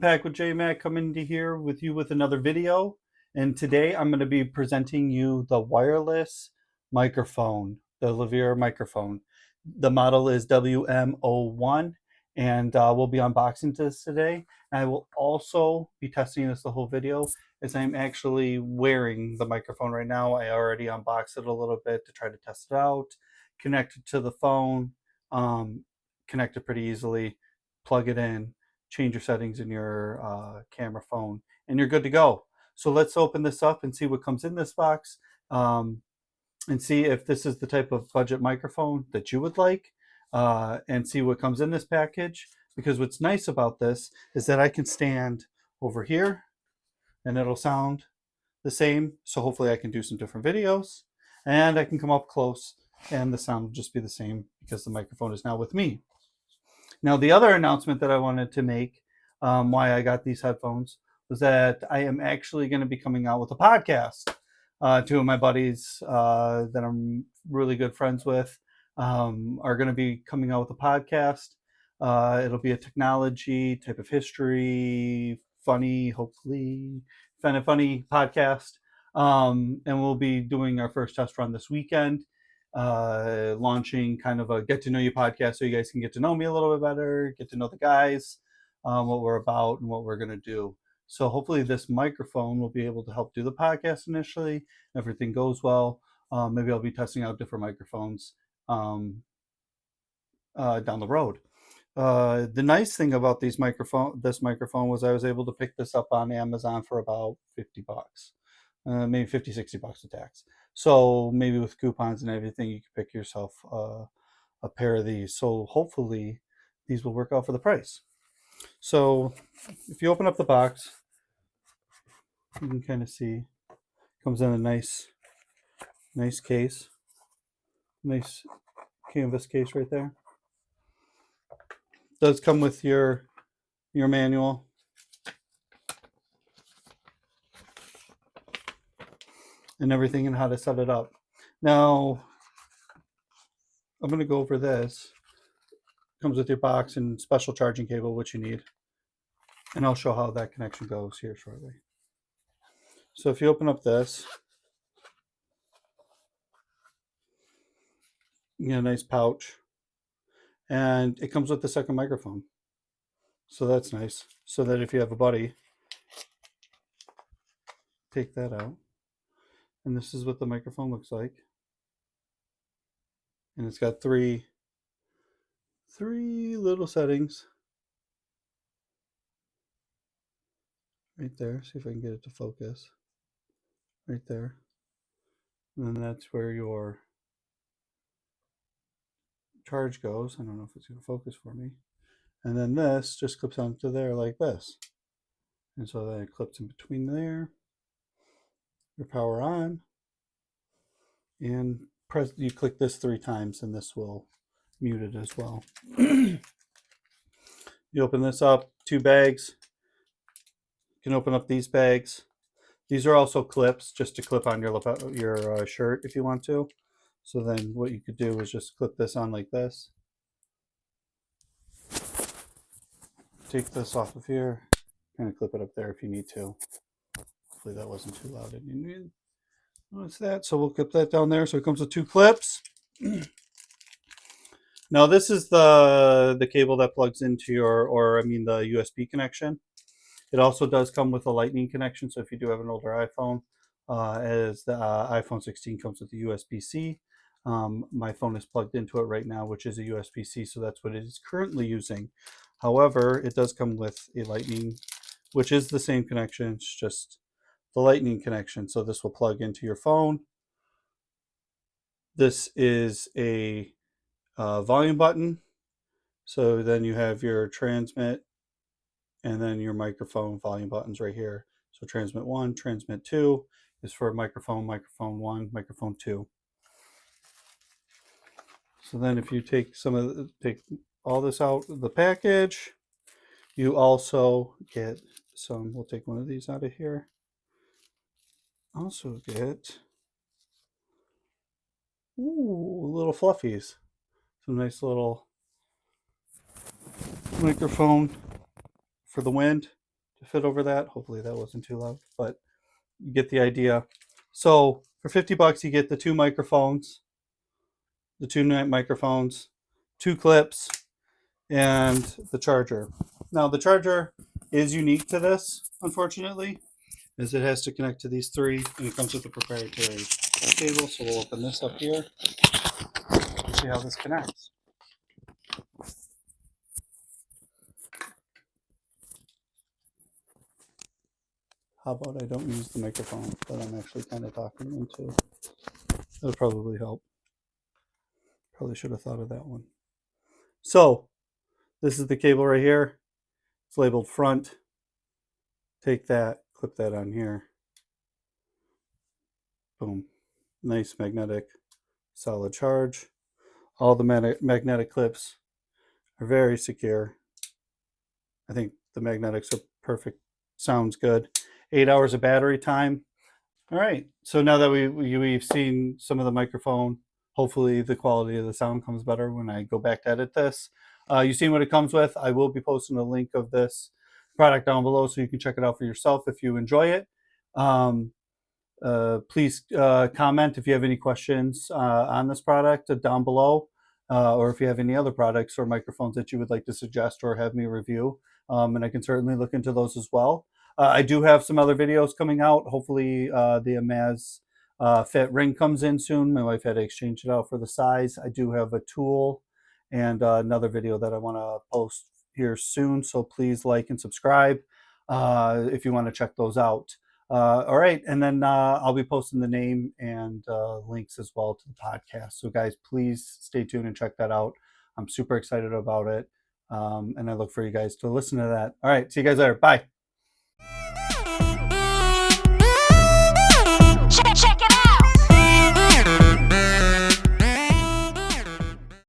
Unpack with J Mac coming to here with you with another video. And today I'm going to be presenting you the wireless microphone, the Lavalier microphone. The model is WM01, and we'll be unboxing this today. And I will also be testing this the whole video as I'm actually wearing the microphone right now. I already unboxed it a little bit to try to test it out, connect it to the phone, connect it pretty easily, plug it in, change your settings in your camera phone, and you're good to go. So let's open this up and see what comes in this box, and see if this is the type of budget microphone that you would like, and see what comes in this package. Because what's nice about this is that I can stand over here and it'll sound the same. So hopefully I can do some different videos, and I can come up close and the sound will just be the same because the microphone is now with me. Now, the other announcement that I wanted to make, why I got these headphones, was that I am actually going to be coming out with a podcast. Two of my buddies that I'm really good friends with are going to be coming out with a podcast. It'll be a technology type of history, funny, hopefully kind of funny podcast. And we'll be doing our first test run this weekend, launching kind of a get to know you podcast so you guys can get to know me a little bit better, get to know the guys, what we're about and what we're going to do. So hopefully this microphone will be able to help do the podcast initially. Everything goes well. Maybe I'll be testing out different microphones down the road. The nice thing about this microphone was I was able to pick this up on Amazon for about 50 bucks. Maybe 50, 60 bucks of tax. So maybe with coupons and everything, you can pick yourself a pair of these. So hopefully these will work out for the price. So if you open up the box, you can kind of see, it comes in a nice case, nice canvas case right there. It does come with your manual. And everything and how to set it up. Now, I'm going to go over this. It comes with your box and special charging cable, which you need. And I'll show how that connection goes here shortly. So if you open up this, you get a nice pouch. And it comes with the second microphone. So that's nice. So that if you have a buddy, take that out. And this is what the microphone looks like. And it's got three little settings right there. See if I can get it to focus. Right there. And then that's where your charge goes. I don't know if it's going to focus for me. And then this just clips onto there like this. And so then it clips in between there. Your power on. And you click this 3 times and this will mute it as well. You open this up, 2 bags. You can open up these bags. These are also clips, just to clip on your shirt if you want to. So then what you could do is just clip this on like this. Take this off of here, kind of clip it up there if you need to. Hopefully that wasn't too loud. And you notice that, so we'll clip that down there. So it comes with 2 clips. Now this is the cable that plugs into the USB connection. It also does come with a lightning connection. So if you do have an older iPhone, as the iPhone 16 comes with the USB-C, my phone is plugged into it right now, which is a USB-C. So that's what it is currently using. However, it does come with a lightning, which is the same connection. It's just the lightning connection. So this will plug into your phone. This is a volume button. So then you have your transmit and then your microphone volume buttons right here. So transmit 1, transmit 2 is for microphone 1, microphone 2. So then if you take take all this out of the package, you also get some, we'll take one of these out of here. Also get little fluffies. Some nice little microphone for the wind. to fit over that. Hopefully that wasn't too loud, but you get the idea. So for 50 bucks, you get the two microphones, two clips, and the charger. Now the charger is unique to this, unfortunately, as it has to connect to these three, and it comes with a proprietary cable. So we'll open this up here and see how this connects. How about I don't use the microphone that I'm actually kind of talking into? That would probably help. Probably should have thought of that one. So this is the cable right here. It's labeled front. Take that, clip that on here. Boom. Nice magnetic solid charge. All the magnetic clips are very secure. I think the magnetics are perfect. Sounds good. 8 hours of battery time. All right. So now that we've seen some of the microphone, hopefully the quality of the sound comes better when I go back to edit this. You've seen what it comes with. I will be posting a link of this product down below so you can check it out for yourself if you enjoy it. Please comment if you have any questions on this product down below, or if you have any other products or microphones that you would like to suggest or have me review, and I can certainly look into those as well. I do have some other videos coming out. Hopefully the Amaz Fit ring comes in soon. My wife had to exchange it out for the size. I do have a tool and another video that I want to post here soon, so please like and subscribe if you want to check those out. All right, and then I'll be posting the name and links as well to the podcast. So guys, please stay tuned and check that out. I'm super excited about it, and I look for you guys to listen to that. All right, see you guys later. Bye.